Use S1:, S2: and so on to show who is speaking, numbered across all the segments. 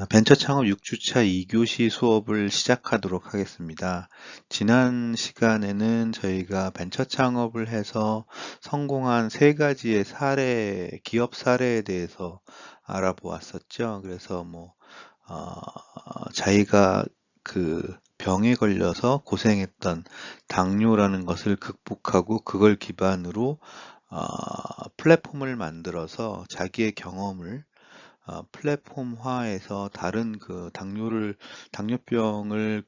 S1: 벤처 창업 6주차 2교시 수업을 시작하도록 하겠습니다. 지난 시간에는 저희가 벤처 창업을 해서 성공한 세 가지의 사례, 기업 사례에 대해서 알아보았었죠. 그래서 자기가 그 병에 걸려서 고생했던 당뇨라는 것을 극복하고 그걸 기반으로 플랫폼을 만들어서 자기의 경험을 플랫폼화해서 다른 당뇨병을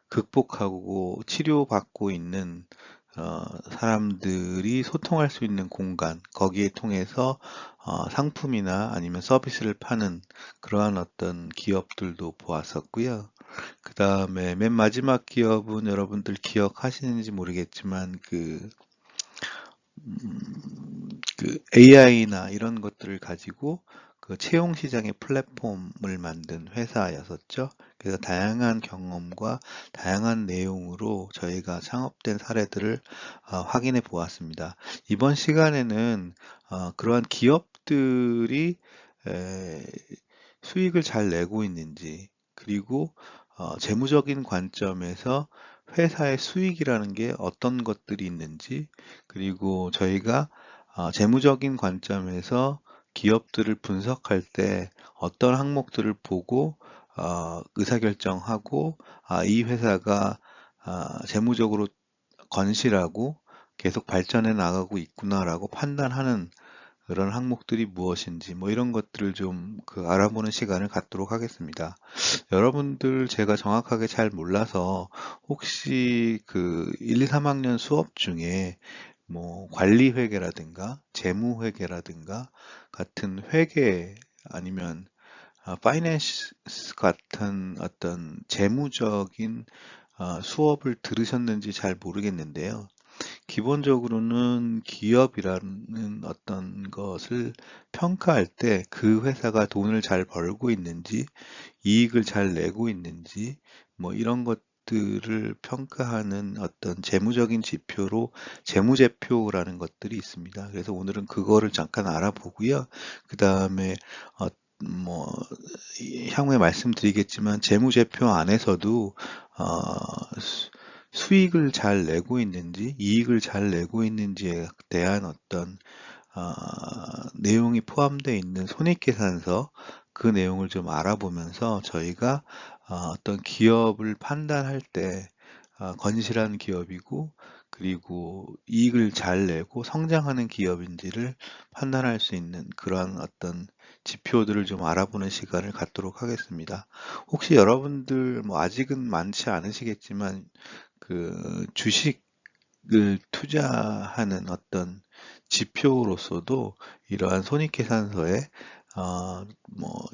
S1: 극복하고 치료받고 있는 사람들이 소통할 수 있는 공간, 거기에 통해서 상품이나 아니면 서비스를 파는 그러한 어떤 기업들도 보았었고요. 그 다음에 맨 마지막 기업은 여러분들 기억하시는지 모르겠지만 AI나 이런 것들을 가지고 그 채용 시장의 플랫폼을 만든 회사였었죠. 그래서 다양한 경험과 다양한 내용으로 저희가 창업된 사례들을 확인해 보았습니다. 이번 시간에는 그러한 기업들이 에, 수익을 잘 내고 있는지, 그리고 재무적인 관점에서 회사의 수익이라는 게 어떤 것들이 있는지, 그리고 저희가 재무적인 관점에서 기업들을 분석할 때 어떤 항목들을 보고 의사결정하고 이 회사가 재무적으로 건실하고 계속 발전해 나가고 있구나라고 판단하는 그런 항목들이 무엇인지 이런 것들을 좀 알아보는 시간을 갖도록 하겠습니다. 여러분들 제가 정확하게 잘 몰라서 혹시 1, 2, 3학년 수업 중에 관리회계라든가 재무회계라든가 같은 회계 아니면 파이낸스 같은 어떤 재무적인 수업을 들으셨는지 잘 모르겠는데요. 기본적으로는 기업이라는 어떤 것을 평가할 때 그 회사가 돈을 잘 벌고 있는지, 이익을 잘 내고 있는지, 이런 것들을 평가하는 어떤 재무적인 지표로 재무제표라는 것들이 있습니다. 그래서 오늘은 그거를 잠깐 알아보고요. 그 다음에 뭐 향후에 말씀드리겠지만 재무제표 안에서도 수익을 잘 내고 있는지, 이익을 잘 내고 있는지에 대한 어떤 내용이 포함되어 있는 손익계산서 그 내용을 좀 알아보면서 저희가 어떤 기업을 판단할 때 건실한 기업이고 그리고 이익을 잘 내고 성장하는 기업인지를 판단할 수 있는 그러한 어떤 지표들을 좀 알아보는 시간을 갖도록 하겠습니다. 혹시 여러분들 아직은 많지 않으시겠지만 주식을 투자하는 어떤 지표로서도 이러한 손익계산서에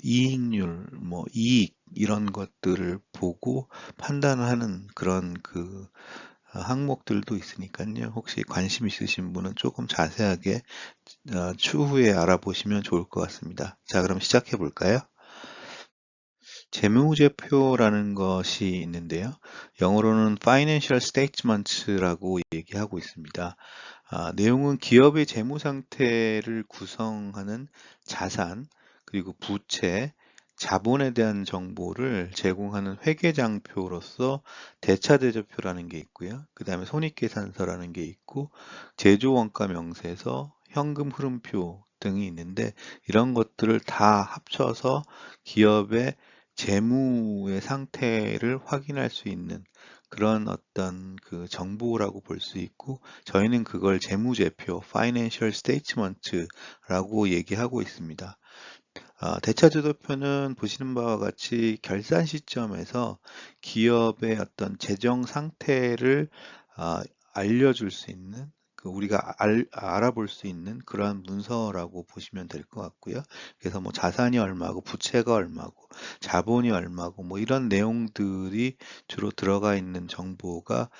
S1: 이익률, 이익 이런 것들을 보고 판단하는 그런 항목들도 있으니까요. 혹시 관심 있으신 분은 조금 자세하게 추후에 알아보시면 좋을 것 같습니다. 자, 그럼 시작해 볼까요? 재무제표라는 것이 있는데요. 영어로는 Financial Statements라고 얘기하고 있습니다. 내용은 기업의 재무 상태를 구성하는 자산, 그리고 부채, 자본에 대한 정보를 제공하는 회계장표로서 대차대조표라는 게 있고요. 그 다음에 손익계산서라는 게 있고, 제조원가 명세서, 현금 흐름표 등이 있는데 이런 것들을 다 합쳐서 기업의 재무의 상태를 확인할 수 있는 그런 어떤 정보라고 볼 수 있고, 저희는 그걸 재무제표, Financial Statement라고 얘기하고 있습니다. 대차제도표는 보시는 바와 같이 결산 시점에서 기업의 어떤 재정 상태를 아, 알려줄 수 있는 우리가 알아볼 수 있는 그러한 문서라고 보시면 될 것 같고요. 그래서 자산이 얼마고 부채가 얼마고 자본이 얼마고 이런 내용들이 주로 들어가 있는 정보가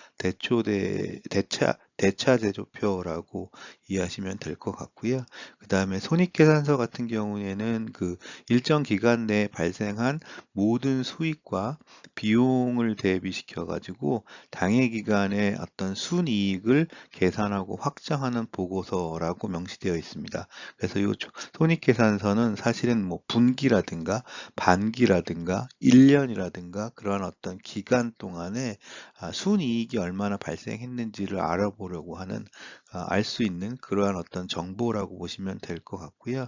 S1: 대차 제조표라고 이해하시면 될 것 같고요. 그 다음에 손익계산서 같은 경우에는 그 일정 기간 내에 발생한 모든 수익과 비용을 대비시켜 가지고 당해 기간에 어떤 순이익을 계산하고 확정하는 보고서라고 명시되어 있습니다. 그래서 이 손익계산서는 사실은 뭐 분기라든가 반기라든가 1년이라든가 그러한 어떤 기간 동안에 순이익이 얼마나 발생했는지를 알아보려고 하는 알 수 있는 그러한 어떤 정보라고 보시면 될 것 같고요.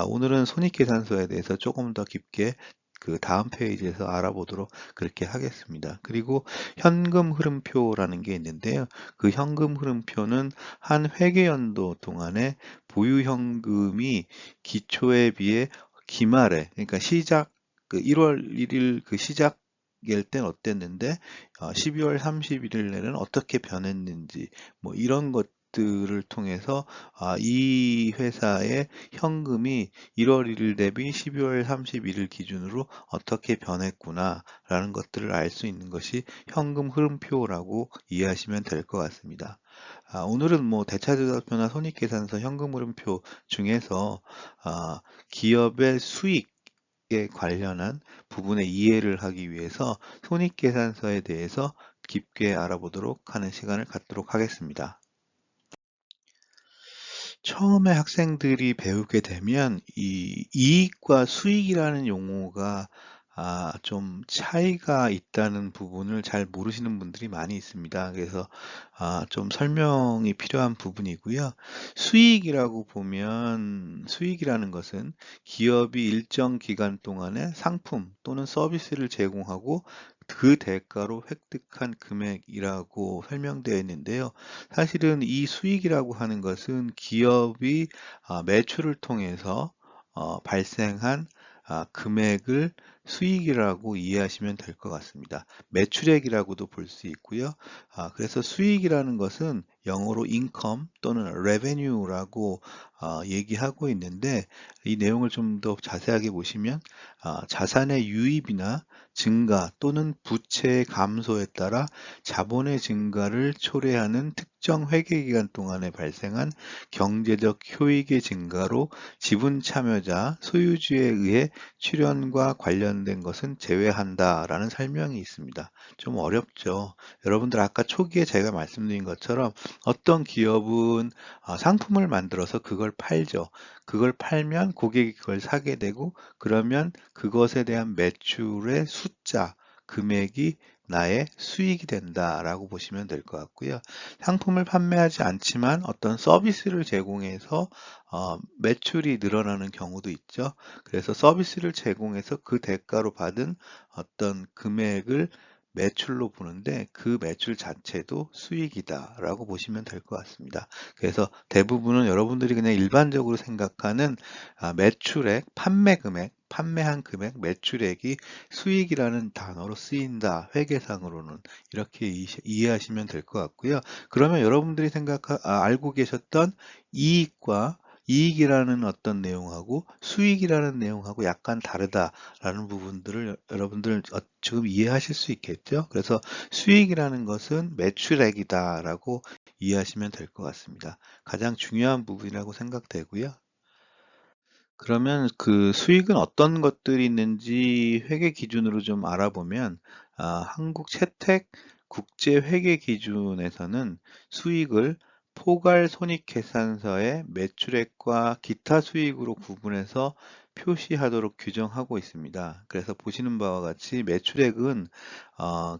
S1: 오늘은 손익계산서에 대해서 조금 더 깊게 그 다음 페이지에서 알아보도록 그렇게 하겠습니다. 그리고 현금 흐름표라는 게 있는데요. 그 현금 흐름표는 한 회계연도 동안에 보유 현금이 기초에 비해 기말에, 그러니까 시작 그 1월 1일 그 시작일 땐 어땠는데 12월 31일 내는 어떻게 변했는지 뭐 이런 것들을 통해서 이 회사의 현금이 1월 1일 대비 12월 31일 기준으로 어떻게 변했구나라는 것들을 알 수 있는 것이 현금 흐름표라고 이해하시면 될 것 같습니다. 오늘은 뭐 대차조사표나 손익계산서 현금 흐름표 중에서 기업의 수익에 관련한 부분의 이해를 하기 위해서 손익계산서에 대해서 깊게 알아보도록 하는 시간을 갖도록 하겠습니다. 처음에 학생들이 배우게 되면 이 이익과 수익이라는 용어가 좀 차이가 있다는 부분을 잘 모르시는 분들이 많이 있습니다. 그래서 좀 설명이 필요한 부분이고요. 수익이라고 보면 수익이라는 것은 기업이 일정 기간 동안에 상품 또는 서비스를 제공하고 그 대가로 획득한 금액이라고 설명되어 있는데요. 사실은 이 수익이라고 하는 것은 기업이 매출을 통해서 발생한 금액을 수익이라고 이해하시면 될 것 같습니다. 매출액이라고도 볼 수 있고요. 그래서 수익이라는 것은 영어로 income 또는 revenue라고 얘기하고 있는데 이 내용을 좀 더 자세하게 보시면 자산의 유입이나 증가 또는 부채의 감소에 따라 자본의 증가를 초래하는 특정 회계기간 동안에 발생한 경제적 효익의 증가로 지분 참여자, 소유주에 의해 출연과 관련된 것은 제외한다라는 설명이 있습니다. 좀 어렵죠. 여러분들 아까 초기에 제가 말씀드린 것처럼 어떤 기업은 상품을 만들어서 그걸 팔죠. 그걸 팔면 고객이 그걸 사게 되고 그러면 그것에 대한 매출의 숫자, 금액이 나의 수익이 된다라고 보시면 될 것 같고요. 상품을 판매하지 않지만 어떤 서비스를 제공해서 매출이 늘어나는 경우도 있죠. 그래서 서비스를 제공해서 그 대가로 받은 어떤 금액을 매출로 보는데 그 매출 자체도 수익이다라고 보시면 될 것 같습니다. 그래서 대부분은 여러분들이 그냥 일반적으로 생각하는 매출액, 판매 금액, 판매한 금액, 매출액이 수익이라는 단어로 쓰인다. 회계상으로는 이렇게 이해하시면 될 것 같고요. 그러면 여러분들이 알고 계셨던 이익과 이익이라는 어떤 내용하고 수익이라는 내용하고 약간 다르다라는 부분들을 여러분들 지금 이해하실 수 있겠죠? 그래서 수익이라는 것은 매출액이다라고 이해하시면 될 것 같습니다. 가장 중요한 부분이라고 생각되고요. 그러면 수익은 어떤 것들이 있는지 회계 기준으로 좀 알아보면 한국 채택 국제 회계 기준에서는 수익을 포괄 손익계산서의 매출액과 기타 수익으로 구분해서 표시하도록 규정하고 있습니다. 그래서 보시는 바와 같이 매출액은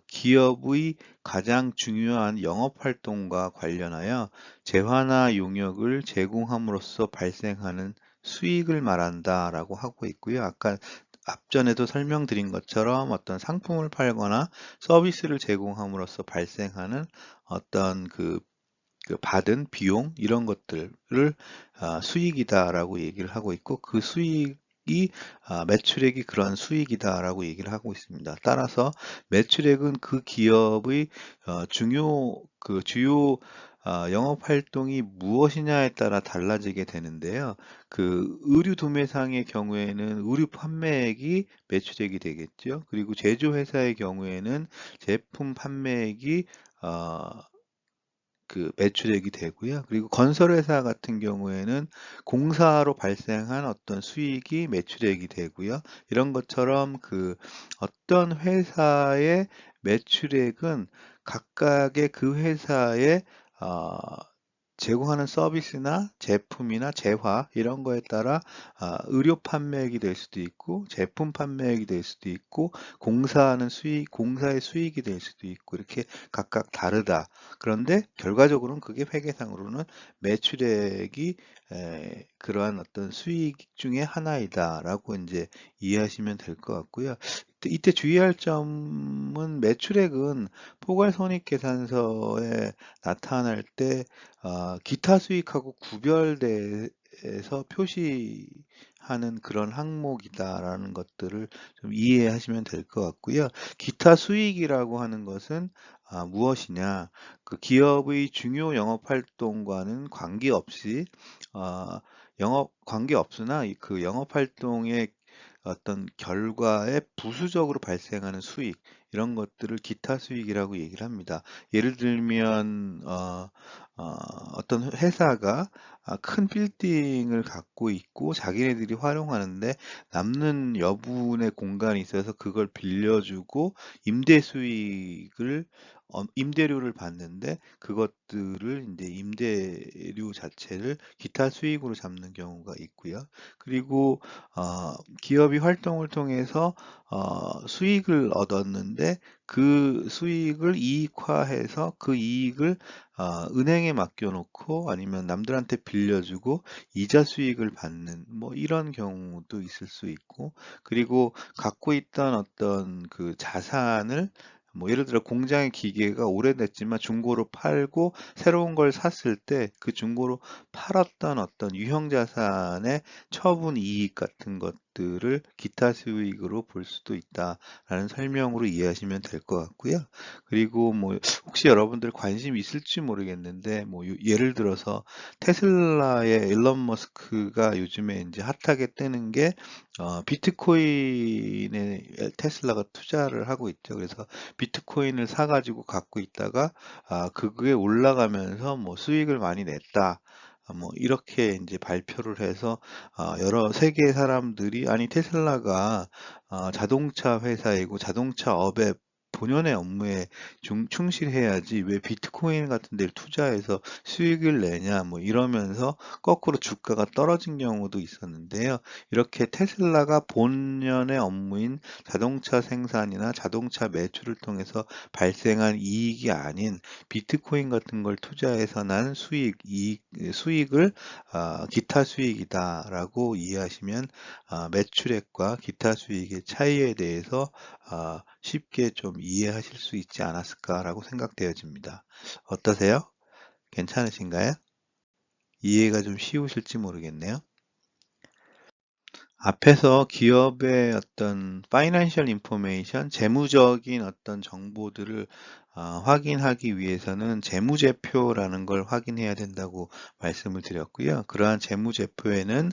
S1: 기업의 가장 중요한 영업활동과 관련하여 재화나 용역을 제공함으로써 발생하는 수익을 말한다라고 하고 있고요. 아까 앞전에도 설명드린 것처럼 어떤 상품을 팔거나 서비스를 제공함으로써 발생하는 어떤 그 받은 비용 이런 것들을 수익이다라고 얘기를 하고 있고 그 수익이 매출액이 그런 수익이다라고 얘기를 하고 있습니다. 따라서 매출액은 그 기업의 주요 영업 활동이 무엇이냐에 따라 달라지게 되는데요. 그 의류 도매상의 경우에는 의류 판매액이 매출액이 되겠죠. 그리고 제조회사의 경우에는 제품 판매액이 어, 그 매출액이 되고요. 그리고 건설회사 같은 경우에는 공사로 발생한 어떤 수익이 매출액이 되고요. 이런 것처럼 그 어떤 회사의 매출액은 각각의 그 회사의 어, 제공하는 서비스나 제품이나 재화 이런 거에 따라 의료 판매액이 될 수도 있고 제품 판매액이 될 수도 있고 공사하는 수익, 공사의 수익이 될 수도 있고 이렇게 각각 다르다. 그런데 결과적으로는 그게 회계상으로는 매출액이 그러한 어떤 수익 중에 하나이다라고 이제 이해하시면 될 것 같고요. 이때 주의할 점은 매출액은 포괄손익계산서에 나타날 때 기타 수익하고 구별돼서 표시하는 그런 항목이다라는 것들을 좀 이해하시면 될 것 같고요. 기타 수익이라고 하는 것은 무엇이냐? 그 기업의 중요 영업 활동과는 관계없이 영업 관계없으나 그 영업 활동의 어떤 결과에 부수적으로 발생하는 수익 이런 것들을 기타 수익이라고 얘기를 합니다. 예를 들면 어떤 회사가 큰 빌딩을 갖고 있고 자기네들이 활용하는데 남는 여분의 공간이 있어서 그걸 빌려주고 임대 수익을 임대료를 받는데 그것들을 이제 임대료 자체를 기타 수익으로 잡는 경우가 있고요. 그리고 기업이 활동을 통해서 수익을 얻었는데 그 수익을 이익화해서 그 이익을 은행에 맡겨놓고 아니면 남들한테 빌려주고 이자 수익을 받는 뭐 이런 경우도 있을 수 있고 그리고 갖고 있던 어떤 그 자산을 뭐 예를 들어 공장의 기계가 오래됐지만 중고로 팔고 새로운 걸 샀을 때 그 중고로 팔았던 어떤 유형 자산의 처분 이익 같은 것들을 기타 수익으로 볼 수도 있다라는 설명으로 이해하시면 될 것 같고요. 그리고 뭐 혹시 여러분들 관심 있을지 모르겠는데 뭐 예를 들어서 테슬라의 일론 머스크가 요즘에 이제 핫하게 뜨는 게 비트코인에 테슬라가 투자를 하고 있죠. 그래서 비트코인을 사가지고 갖고 있다가 그게 올라가면서 뭐 수익을 많이 냈다. 뭐 이렇게 이제 발표를 해서 여러 세계 사람들이 아니 테슬라가 자동차 회사이고 자동차 업의 본연의 업무에 충실해야지 왜 비트코인 같은 데를 투자해서 수익을 내냐 뭐 이러면서 거꾸로 주가가 떨어진 경우도 있었는데요. 이렇게 테슬라가 본연의 업무인 자동차 생산이나 자동차 매출을 통해서 발생한 이익이 아닌 비트코인 같은 걸 투자해서 난 수익을 기타 수익이다라고 이해하시면 매출액과 기타 수익의 차이에 대해서 쉽게 좀 이해하실 수 있지 않았을까라고 생각되어집니다. 어떠세요? 괜찮으신가요? 이해가 좀 쉬우실지 모르겠네요. 앞에서 기업의 어떤 파이낸셜 인포메이션, 재무적인 어떤 정보들을 확인하기 위해서는 재무제표라는 걸 확인해야 된다고 말씀을 드렸고요. 그러한 재무제표에는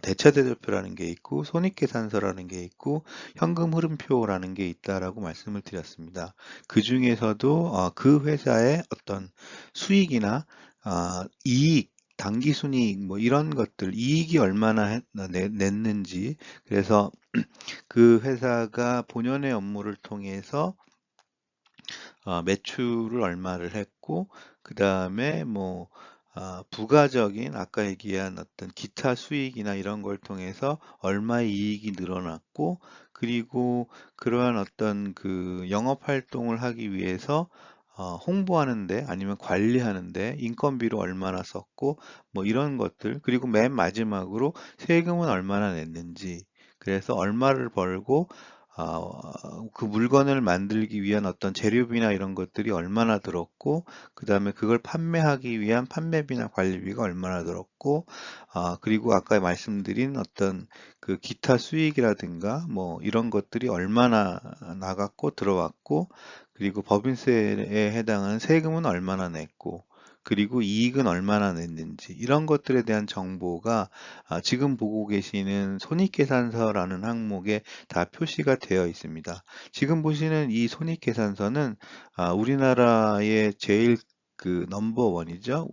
S1: 대차대조표라는 게 있고 손익계산서라는 게 있고 현금흐름표라는 게 있다라고 말씀을 드렸습니다. 그 중에서도 그 회사의 어떤 수익이나 이익 당기순이익 뭐 이런 것들 이익이 얼마나 냈는지 그래서 그 회사가 본연의 업무를 통해서 매출을 얼마를 했고 그 다음에 뭐 부가적인 아까 얘기한 어떤 기타 수익이나 이런 걸 통해서 얼마의 이익이 늘어났고 그리고 그러한 어떤 그 영업 활동을 하기 위해서 홍보하는데 아니면 관리하는데 인건비로 얼마나 썼고 뭐 이런 것들 그리고 맨 마지막으로 세금은 얼마나 냈는지 그래서 얼마를 벌고 그 물건을 만들기 위한 어떤 재료비나 이런 것들이 얼마나 들었고, 그 다음에 그걸 판매하기 위한 판매비나 관리비가 얼마나 들었고, 그리고 아까 말씀드린 어떤 그 기타 수익이라든가 뭐 이런 것들이 얼마나 나갔고 들어왔고, 그리고 법인세에 해당하는 세금은 얼마나 냈고, 그리고 이익은 얼마나 냈는지 이런 것들에 대한 정보가 지금 보고 계시는 손익계산서라는 항목에 다 표시가 되어 있습니다. 지금 보시는 이 손익계산서는 우리나라의 제일 그 넘버원이죠.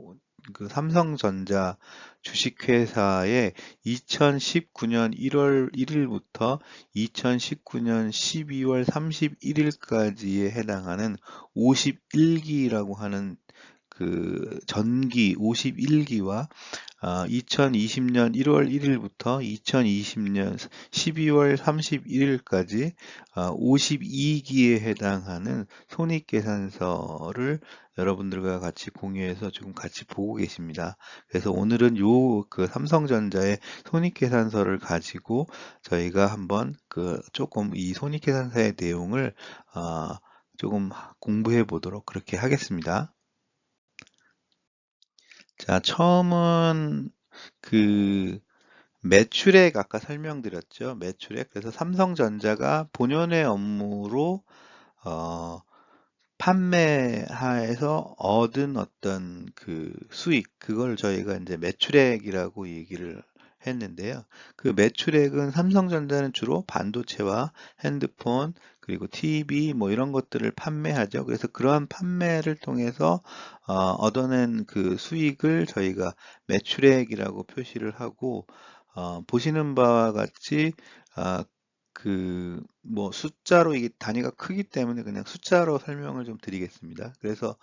S1: 그 삼성전자 주식회사의 2019년 1월 1일부터 2019년 12월 31일까지에 해당하는 51기라고 하는 그 전기 51기와 2020년 1월 1일부터 2020년 12월 31일까지 52기에 해당하는 손익계산서를 여러분들과 같이 공유해서 지금 같이 보고 계십니다. 그래서 오늘은 요 그 삼성전자의 손익계산서를 가지고 저희가 한번 그 조금 이 손익계산서의 내용을 조금 공부해 보도록 그렇게 하겠습니다. 자, 처음은 그 매출액 아까 설명드렸죠. 매출액. 그래서 삼성전자가 본연의 업무로 어, 판매하에서 얻은 어떤 그 수익, 그걸 저희가 이제 매출액이라고 얘기를 했는데요. 그 매출액은 삼성전자는 주로 반도체와 핸드폰, 그리고 TV 뭐 이런 것들을 판매하죠. 그래서 그러한 판매를 통해서 얻어낸 그 수익을 저희가 매출액이라고 표시를 하고 보시는 바와 같이 아, 그 뭐 숫자로 이게 단위가 크기 때문에 그냥 숫자로 설명을 좀 드리겠습니다. 그래서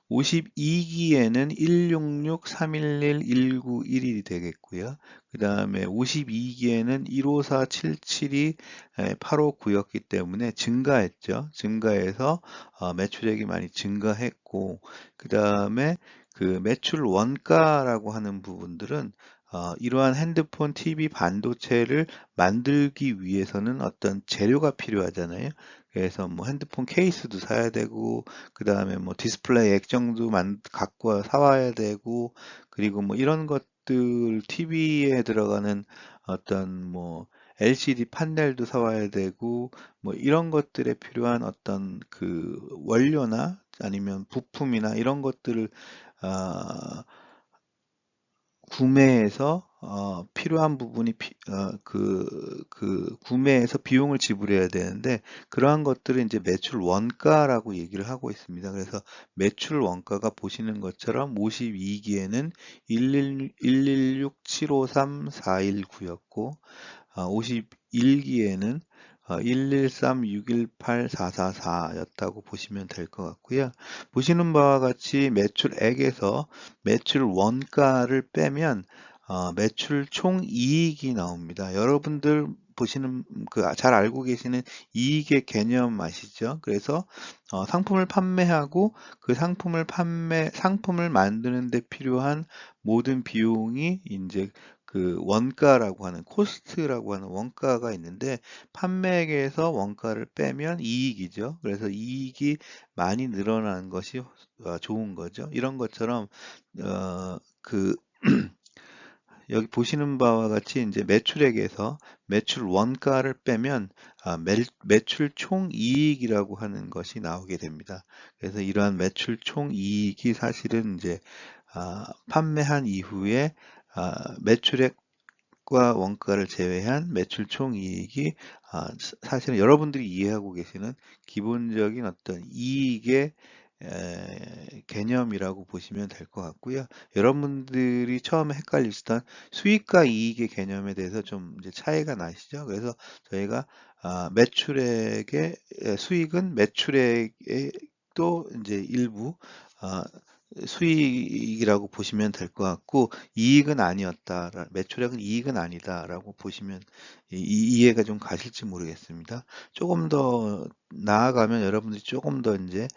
S1: 52기에는 166, 311, 191이 되겠고요. 그 다음에 52기에는 154, 772, 859였기 때문에 증가했죠. 증가해서 매출액이 많이 증가했고, 그 다음에 그 매출 원가라고 하는 부분들은 이러한 핸드폰, TV, 반도체를 만들기 위해서는 어떤 재료가 필요하잖아요. 그래서 뭐 핸드폰 케이스도 사야 되고, 그 다음에 뭐 디스플레이 액정도 갖고 사와야 되고, 그리고 뭐 이런 것들, TV에 들어가는 어떤 뭐 LCD 판넬도 사와야 되고, 뭐 이런 것들에 필요한 어떤 그 원료나 아니면 부품이나 이런 것들을 아, 구매해서 필요한 부분이 구매해서 비용을 지불해야 되는데 그러한 것들을 이제 매출 원가라고 얘기를 하고 있습니다. 그래서 매출 원가가 보시는 것처럼 52기에는 116753419였고 51기에는 113618444였다고 보시면 될 것 같고요. 보시는 바와 같이 매출액에서 매출 원가를 빼면 매출 총이익이 나옵니다. 여러분들 보시는 그 잘 알고 계시는 이익의 개념 아시죠? 그래서 상품을 판매하고 그 상품을 만드는 데 필요한 모든 비용이 이제 그 원가라고 하는 코스트라고 하는 원가가 있는데 판매액에서 원가를 빼면 이익이죠. 그래서 이익이 많이 늘어나는 것이 좋은 거죠. 이런 것처럼 그 여기 보시는 바와 같이 이제 매출액에서 매출 원가를 빼면 매출 총이익이라고 하는 것이 나오게 됩니다. 그래서 이러한 매출 총이익이 사실은 이제 판매한 이후에 매출액과 원가를 제외한 매출 총이익이 사실은 여러분들이 이해하고 계시는 기본적인 어떤 이익의 개념이라고 보시면 될 것 같고요. 여러분들이 처음에 헷갈리시던 수익과 이익의 개념에 대해서 좀 이제 차이가 나시죠. 그래서 저희가 매출액의 수익은 매출액의 또 이제 일부 아, 수익이라고 보시면 될 것 같고 이익은 아니었다. 매출액은 이익은 아니다라고 보시면 이해가 좀 가실지 모르겠습니다. 조금 더 나아가면 여러분들이 조금 더 이제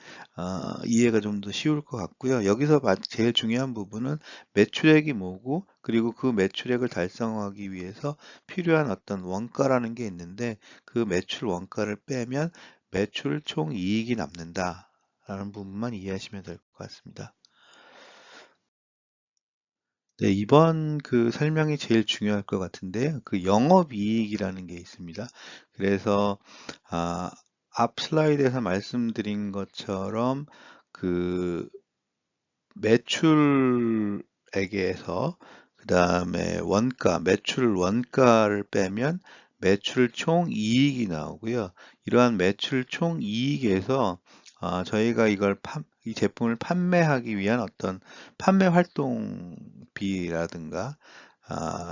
S1: 이해가 좀 더 쉬울 것 같고요. 여기서 제일 중요한 부분은 매출액이 뭐고 그리고 그 매출액을 달성하기 위해서 필요한 어떤 원가라는 게 있는데 그 매출 원가를 빼면 매출 총 이익이 남는다. 라는 부분만 이해하시면 될 것 같습니다. 네, 이번 그 설명이 제일 중요할 것 같은데요. 그 영업이익이라는 게 있습니다. 그래서 아, 앞 슬라이드에서 말씀드린 것처럼 그 매출액에서 그 다음에 매출 원가를 빼면 매출 총이익이 나오고요. 이러한 매출 총이익에서 저희가 이걸 이 제품을 판매하기 위한 어떤 판매 활동비라든가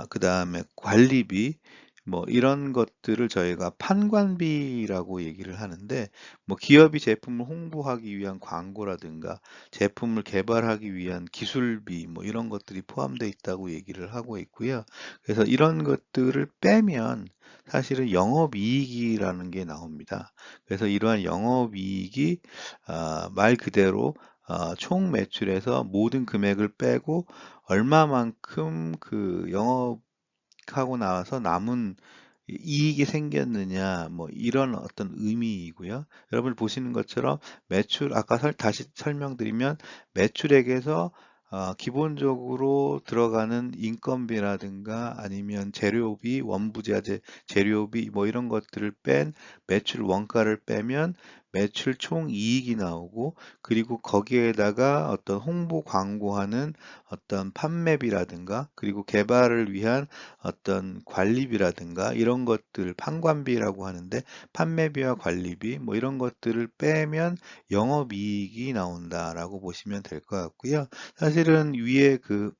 S1: 그 다음에 관리비 뭐 이런 것들을 저희가 판관비라고 얘기를 하는데, 뭐 기업이 제품을 홍보하기 위한 광고라든가 제품을 개발하기 위한 기술비 뭐 이런 것들이 포함되어 있다고 얘기를 하고 있고요. 그래서 이런 것들을 빼면 사실은 영업이익이라는 게 나옵니다. 그래서 이러한 영업이익이 말 그대로 총 매출에서 모든 금액을 빼고 얼마만큼 그 영업하고 나와서 남은 이익이 생겼느냐, 뭐 이런 어떤 의미이고요. 여러분 보시는 것처럼 매출, 아까 다시 설명드리면 매출액에서 기본적으로 들어가는 인건비라든가 아니면 재료비, 원부자재 재료비 뭐 이런 것들을 뺀 매출 원가를 빼면 매출 총 이익이 나오고, 그리고 거기에다가 어떤 홍보 광고하는 어떤 판매비라든가 그리고 개발을 위한 어떤 관리비라든가 이런 것들 판관비라고 하는데, 판매비와 관리비 뭐 이런 것들을 빼면 영업이익이 나온다라고 보시면 될 것 같고요. 사실은 위에 그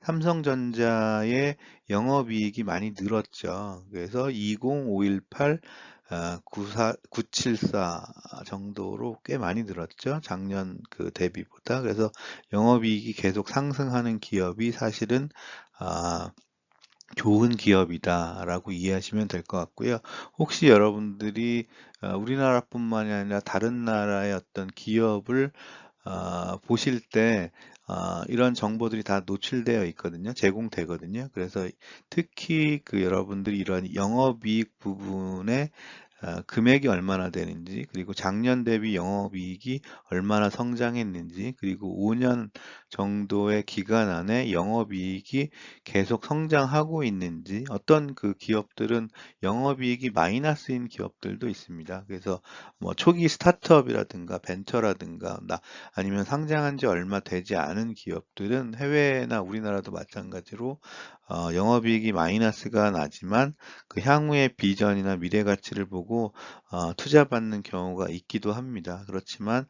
S1: 삼성전자의 영업이익이 많이 늘었죠. 그래서 20518 974 정도로 꽤 많이 늘었죠. 작년 그 대비보다. 그래서 영업이익이 계속 상승하는 기업이 사실은 아, 좋은 기업이다라고 이해하시면 될 것 같고요. 혹시 여러분들이 우리나라뿐만이 아니라 다른 나라의 어떤 기업을 보실 때 이런 정보들이 다 노출되어 있거든요. 제공되거든요. 그래서 특히 그 여러분들이 이런 영업이익 부분에 금액이 얼마나 되는지, 그리고 작년 대비 영업이익이 얼마나 성장했는지, 그리고 5년 정도의 기간 안에 영업이익이 계속 성장하고 있는지, 어떤 그 기업들은 영업이익이 마이너스인 기업들도 있습니다. 그래서 뭐 초기 스타트업이라든가 벤처라든가 아니면 상장한 지 얼마 되지 않은 기업들은 해외나 우리나라도 마찬가지로 영업이익이 마이너스가 나지만 그 향후의 비전이나 미래 가치를 보고 투자받는 경우가 있기도 합니다. 그렇지만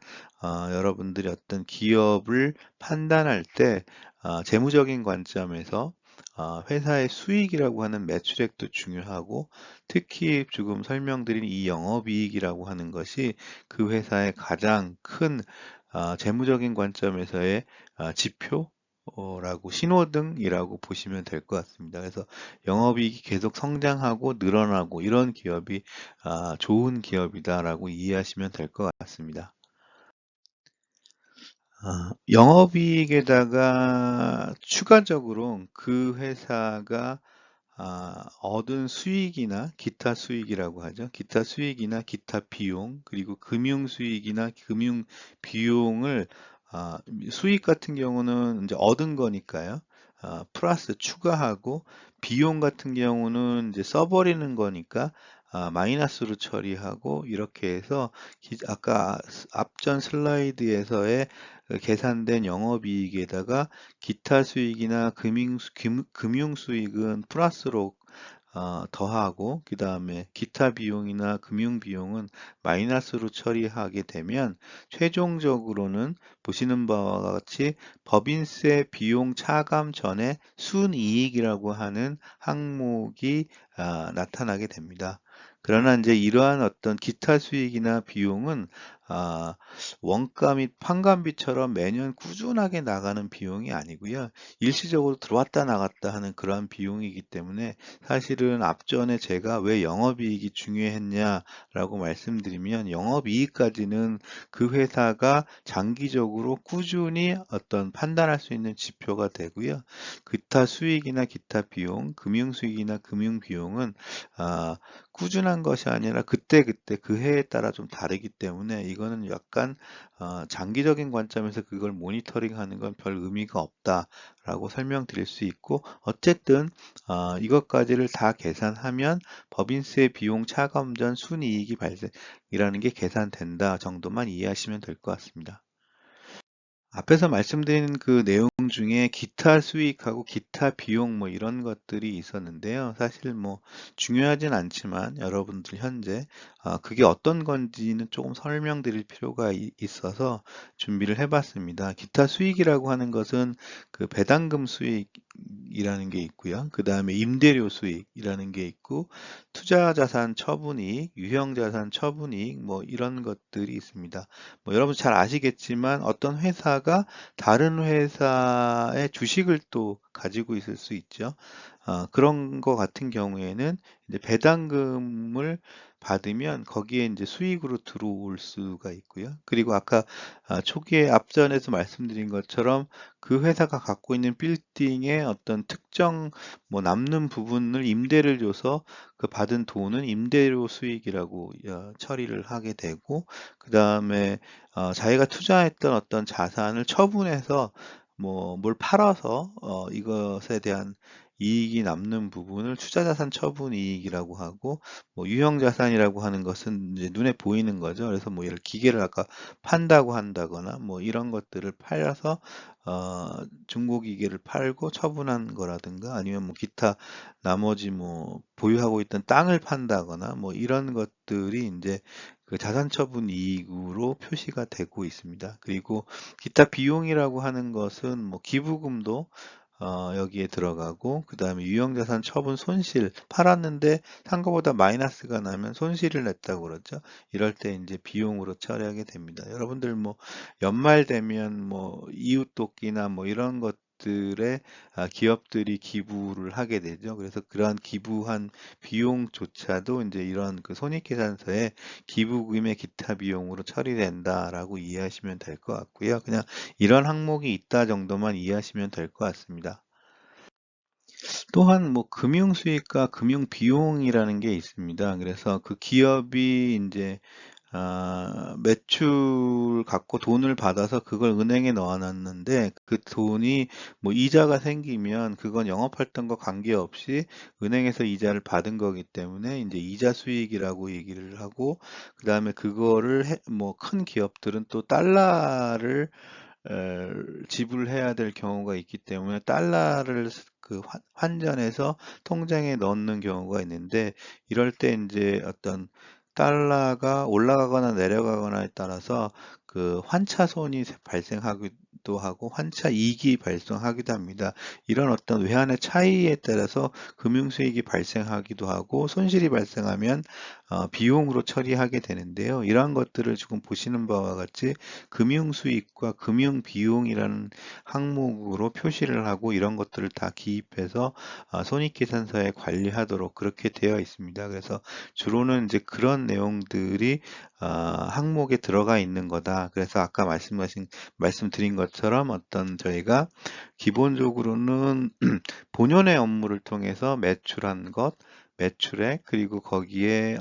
S1: 여러분들이 어떤 기업을 판단할 때 재무적인 관점에서 회사의 수익이라고 하는 매출액도 중요하고, 특히 지금 설명드린 이 영업이익이라고 하는 것이 그 회사의 가장 큰 재무적인 관점에서의 지표라고 신호등이라고 보시면 될 것 같습니다. 그래서 영업이익이 계속 성장하고 늘어나고 이런 기업이 좋은 기업이다라고 이해하시면 될 것 같습니다. 영업이익에다가 추가적으로 그 회사가 얻은 수익이나 기타 수익이라고 하죠. 기타 수익이나 기타 비용, 그리고 금융 수익이나 금융 비용을 수익 같은 경우는 이제 얻은 거니까요. 플러스 추가하고, 비용 같은 경우는 이제 써버리는 거니까 마이너스로 처리하고, 이렇게 해서 아까 앞전 슬라이드에서의 그 계산된 영업이익에다가 기타 수익이나 금융 수익은 플러스로 더하고, 그 다음에 기타 비용이나 금융 비용은 마이너스로 처리하게 되면 최종적으로는 보시는 바와 같이 법인세 비용 차감 전에 순이익이라고 하는 항목이 나타나게 됩니다. 그러나 이제 이러한 어떤 기타 수익이나 비용은 아, 원가 및 판관비처럼 매년 꾸준하게 나가는 비용이 아니고요. 일시적으로 들어왔다 나갔다 하는 그러한 비용이기 때문에, 사실은 앞전에 제가 왜 영업이익이 중요했냐라고 말씀드리면, 영업이익까지는 그 회사가 장기적으로 꾸준히 어떤 판단할 수 있는 지표가 되고요. 기타 수익이나 기타 비용, 금융 수익이나 금융 비용은 꾸준한 것이 아니라 그때그때 그 해에 따라 좀 다르기 때문에, 이거는 약간 장기적인 관점에서 그걸 모니터링하는 건 별 의미가 없다라고 설명드릴 수 있고, 어쨌든 이것까지를 다 계산하면 법인세 비용 차감 전 순이익이 발생이라는 게 계산된다 정도만 이해하시면 될 것 같습니다. 앞에서 말씀드린 그 내용 중에 기타 수익하고 기타 비용 뭐 이런 것들이 있었는데요. 사실 뭐 중요하진 않지만 여러분들 현재 그게 어떤 건지는 조금 설명드릴 필요가 있어서 준비를 해봤습니다. 기타 수익이라고 하는 것은 그 배당금 수익이라는 게 있고요. 그 다음에 임대료 수익이라는 게 있고 투자자산 처분이익, 유형자산 처분이익 뭐 이런 것들이 있습니다. 뭐 여러분 잘 아시겠지만 어떤 회사가 다른 회사의 주식을 또 가지고 있을 수 있죠. 그런 거 같은 경우에는 이제 배당금을 받으면 거기에 이제 수익으로 들어올 수가 있고요. 그리고 아까 초기에 앞전에서 말씀드린 것처럼 그 회사가 갖고 있는 빌딩의 어떤 특정 뭐 남는 부분을 임대를 줘서 그 받은 돈은 임대료 수익이라고 처리를 하게 되고, 그 다음에 자기가 투자했던 어떤 자산을 처분해서 뭐 뭘 팔아서 이것에 대한 이익이 남는 부분을 투자자산 처분 이익이라고 하고, 뭐 유형자산이라고 하는 것은 이제 눈에 보이는 거죠. 그래서 뭐 예를 기계를 아까 판다고 한다거나 뭐 이런 것들을 팔아서 중고기계를 팔고 처분한 거라든가, 아니면 뭐 기타 나머지 뭐 보유하고 있던 땅을 판다거나 뭐 이런 것들이 이제 그 자산 처분 이익으로 표시가 되고 있습니다. 그리고 기타 비용이라고 하는 것은 뭐 기부금도 여기에 들어가고, 그 다음에 유형자산 처분 손실, 팔았는데 산 거보다 마이너스가 나면 손실을 냈다고 그러죠. 이럴 때 이제 비용으로 처리하게 됩니다. 여러분들 뭐 연말 되면 뭐 이웃 돕기나 뭐 이런 것들에 기업들이 기부를 하게 되죠. 그래서 그러한 기부한 비용조차도 이제 이런 그 손익계산서에 기부금의 기타 비용으로 처리된다라고 이해하시면 될 것 같고요. 그냥 이런 항목이 있다 정도만 이해하시면 될 것 같습니다. 또한 뭐 금융 수익과 금융 비용이라는 게 있습니다. 그래서 그 기업이 이제 매출 갖고 돈을 받아서 그걸 은행에 넣어놨는데, 그 돈이 뭐 이자가 생기면 그건 영업활동과 관계없이 은행에서 이자를 받은 거기 때문에 이제 이자 수익이라고 얘기를 하고, 그 다음에 그거를 뭐 큰 기업들은 또 달러를 지불해야 될 경우가 있기 때문에 달러를 그 환전해서 통장에 넣는 경우가 있는데, 이럴 때 이제 어떤 달러가 올라가거나 내려가거나에 따라서 그 환차손이 발생하기도 하고 환차 이익이 발생하기도 합니다. 이런 어떤 외환의 차이에 따라서 금융수익이 발생하기도 하고, 손실이 발생하면 비용으로 처리하게 되는데요. 이러한 것들을 지금 보시는 바와 같이 금융수익과 금융비용이라는 항목으로 표시를 하고, 이런 것들을 다 기입해서 손익계산서에 관리하도록 그렇게 되어 있습니다. 그래서 주로는 이제 그런 내용들이 항목에 들어가 있는 거다. 그래서 아까 말씀드린 것처럼 어떤 저희가 기본적으로는 본연의 업무를 통해서 매출한 것, 매출액, 그리고 거기에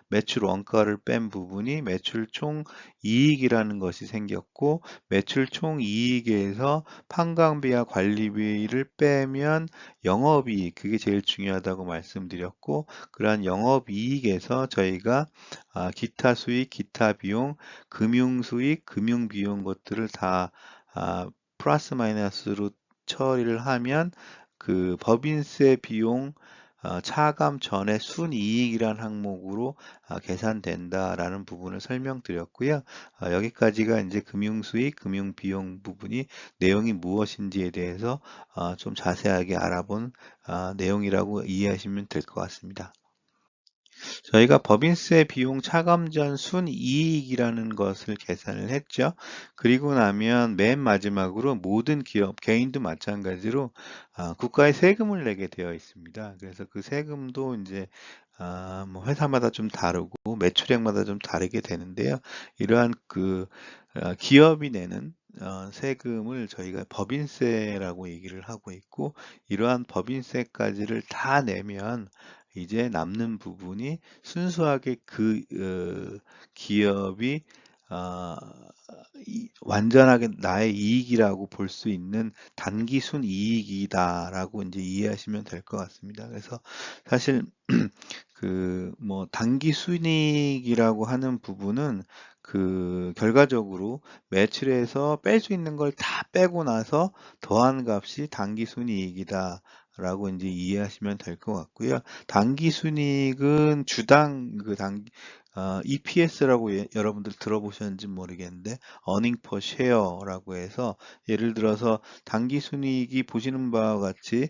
S1: 매출 원가를 뺀 부분이 매출 총 이익이라는 것이 생겼고, 매출 총 이익에서 판관비와 관리비를 빼면 영업이익, 그게 제일 중요하다고 말씀드렸고, 그러한 영업이익에서 저희가 기타 수익, 기타 비용, 금융 수익, 금융 비용 것들을 다 플러스 마이너스로 처리를 하면 그 법인세 비용 차감 전의 순이익이란 항목으로 계산된다라는 부분을 설명드렸고요. 여기까지가 이제 금융수익, 금융비용 부분이 내용이 무엇인지에 대해서 좀 자세하게 알아본 내용이라고 이해하시면 될 것 같습니다. 저희가 법인세 비용 차감 전 순이익이라는 것을 계산을 했죠. 그리고 나면 맨 마지막으로 모든 기업, 개인도 마찬가지로 국가에 세금을 내게 되어 있습니다. 그래서 그 세금도 이제 뭐 회사마다 좀 다르고 매출액마다 좀 다르게 되는데요. 이러한 그 기업이 내는 세금을 저희가 법인세라고 얘기를 하고 있고, 이러한 법인세까지를 다 내면 이제 남는 부분이 순수하게 그 기업이 어, 완전하게 나의 이익이라고 볼 수 있는 단기 순이익이다라고 이제 이해하시면 될 것 같습니다. 그래서 사실 단기 순이익이라고 하는 부분은 결과적으로 매출에서 뺄 수 있는 걸 다 빼고 나서 더한 값이 단기 순이익이다. 라고 이제 이해하시면 될 것 같고요. 단기 순이익은 주당 EPS라고 여러분들 들어보셨는지 모르겠는데 earning per share라고 해서 예를 들어서 단기 순이익이 보시는 바와 같이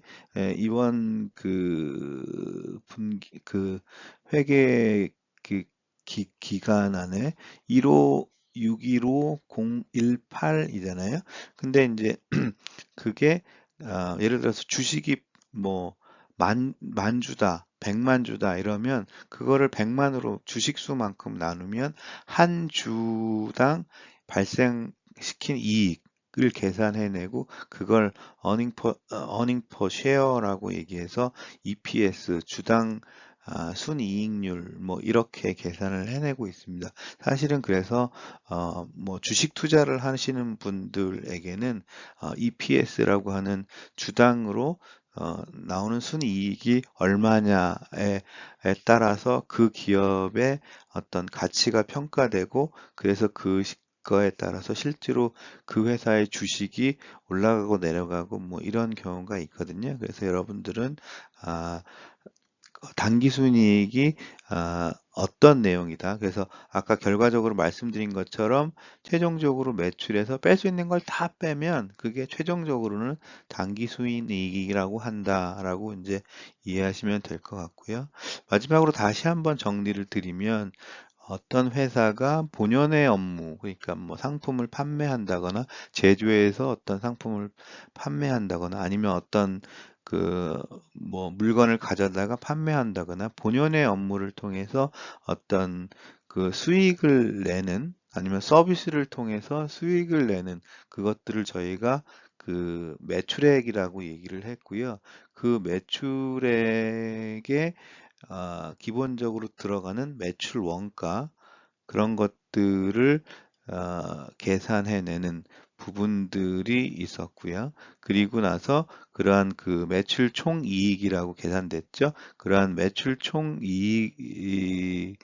S1: 이번 회계 기간 안에 1호 615-018이잖아요. 근데 이제 그게 예를 들어서 주식이 뭐 만 주다, 100만 주다 이러면 그거를 100만으로 주식 수만큼 나누면 한 주당 발생시킨 이익을 계산해내고 그걸 earning per share라고 얘기해서 EPS 주당 순이익률 뭐 이렇게 계산을 해내고 있습니다. 사실은 그래서 주식 투자를 하시는 분들에게는 EPS라고 하는 주당으로 나오는 순이익이 얼마냐에 따라서 그 기업의 어떤 가치가 평가되고 그래서 거에 따라서 실제로 그 회사의 주식이 올라가고 내려가고 뭐 이런 경우가 있거든요. 그래서 여러분들은 아, 단기 순이익이 어떤 내용이다. 그래서 아까 결과적으로 말씀드린 것처럼 최종적으로 매출에서 뺄 수 있는 걸 다 빼면 그게 최종적으로는 단기 순이익이라고 한다라고 이제 이해하시면 될 것 같고요. 마지막으로 다시 한번 정리를 드리면 어떤 회사가 본연의 업무, 그러니까 뭐 상품을 판매한다거나 제조해서 어떤 상품을 판매한다거나 아니면 어떤 물건을 가져다가 판매한다거나 본연의 업무를 통해서 어떤 수익을 내는 아니면 서비스를 통해서 수익을 내는 그것들을 저희가 매출액이라고 얘기를 했고요. 그 매출액에 기본적으로 들어가는 매출 원가 그런 것들을 계산해내는 부분들이 있었고요. 그리고 나서 그러한 매출 총이익이라고 계산됐죠. 그러한 매출 총이익을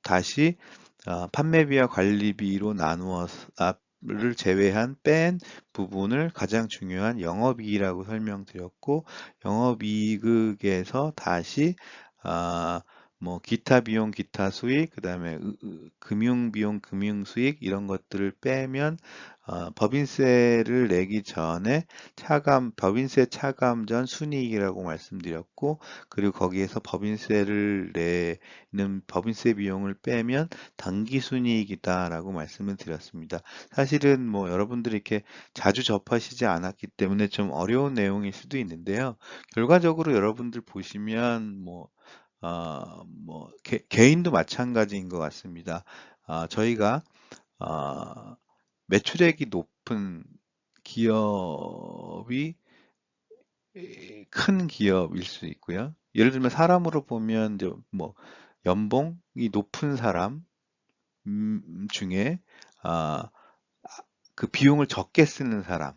S1: 다시 판매비와 관리비로 나누어서 를 제외한 뺀 부분을 가장 중요한 영업이익이라고 설명드렸고 영업이익에서 다시 아, 기타 비용, 기타 수익, 그다음에 금융 비용, 금융 수익 이런 것들을 빼면 법인세를 내기 전에 법인세 차감 전 순이익이라고 말씀드렸고, 그리고 거기에서 법인세를 내는 법인세 비용을 빼면 당기 순이익이다라고 말씀을 드렸습니다. 사실은 뭐 여러분들이 이렇게 자주 접하시지 않았기 때문에 좀 어려운 내용일 수도 있는데요. 결과적으로 여러분들 보시면 개인도 마찬가지인 것 같습니다. 저희가 어, 매출액이 높은 기업이 큰 기업일 수 있고요. 예를 들면 사람으로 보면 이제 연봉이 높은 사람 중에 아, 그 비용을 적게 쓰는 사람,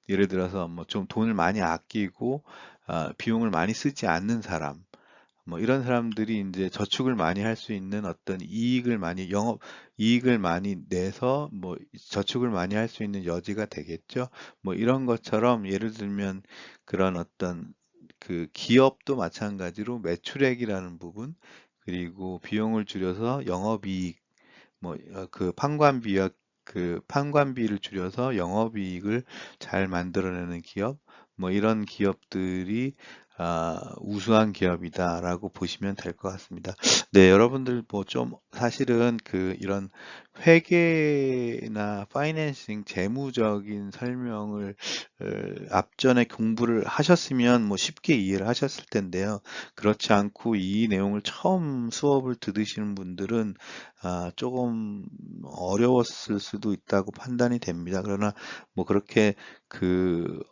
S1: 예를 들어서 뭐 좀 돈을 많이 아끼고 비용을 많이 쓰지 않는 사람, 뭐 이런 사람들이 이제 저축을 많이 할 수 있는 어떤 이익을 많이 내서 뭐 저축을 많이 할 수 있는 여지가 되겠죠. 뭐 이런 것처럼 예를 들면 그런 어떤 기업도 마찬가지로 매출액이라는 부분 그리고 비용을 줄여서 영업이익 판관비를 줄여서 영업이익을 잘 만들어내는 기업, 뭐 이런 기업들이 우수한 기업이다라고 보시면 될 것 같습니다. 네, 여러분들 뭐 좀 사실은 이런 회계나 파이낸싱 재무적인 설명을 앞전에 공부를 하셨으면 뭐 쉽게 이해를 하셨을 텐데요. 그렇지 않고 이 내용을 처음 수업을 들으시는 분들은 조금 어려웠을 수도 있다고 판단이 됩니다. 그러나 뭐 그렇게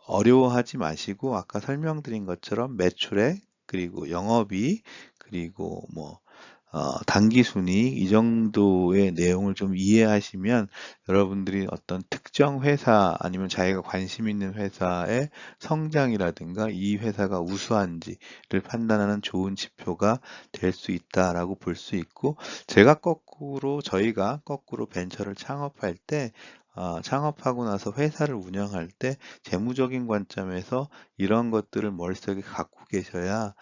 S1: 어려워하지 마시고 아까 설명드린 것처럼 매출액 그리고 영업이익 그리고 단기 순이익 이 정도의 내용을 좀 이해하시면 여러분들이 어떤 특정 회사 아니면 자기가 관심 있는 회사의 성장이라든가 이 회사가 우수한지를 판단하는 좋은 지표가 될 수 있다라고 볼 수 있고 저희가 거꾸로 벤처를 창업할 때 창업하고 나서 회사를 운영할 때 재무적인 관점에서 이런 것들을 머릿속에 갖고 계셔야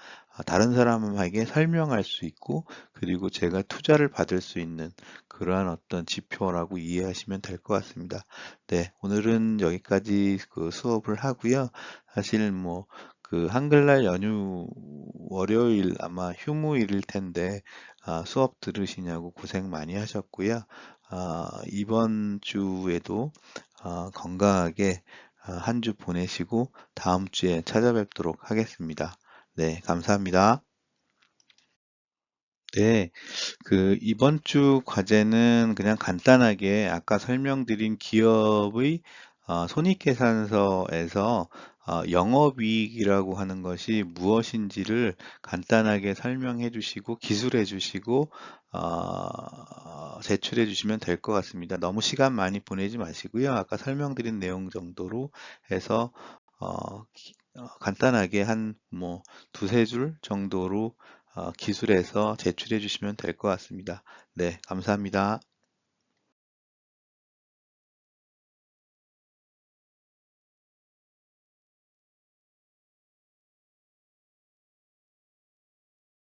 S1: 다른 사람에게 설명할 수 있고 그리고 제가 투자를 받을 수 있는 그러한 어떤 지표라고 이해하시면 될 것 같습니다. 네, 오늘은 여기까지 그 수업을 하고요. 사실 뭐 그 한글날 연휴 월요일 아마 휴무일일 텐데 수업 들으시냐고 고생 많이 하셨고요. 이번 주에도 건강하게 한 주 보내시고 다음 주에 찾아뵙도록 하겠습니다. 네, 감사합니다. 네, 그 이번 주 과제는 그냥 간단하게 아까 설명드린 기업의 손익계산서에서 영업이익이라고 하는 것이 무엇인지를 간단하게 설명해 주시고 기술해 주시고 제출해 주시면 될 것 같습니다. 너무 시간 많이 보내지 마시고요. 아까 설명드린 내용 정도로 해서 간단하게 한 뭐 두세 줄 정도로 기술해서 제출해 주시면 될 것 같습니다. 네, 감사합니다.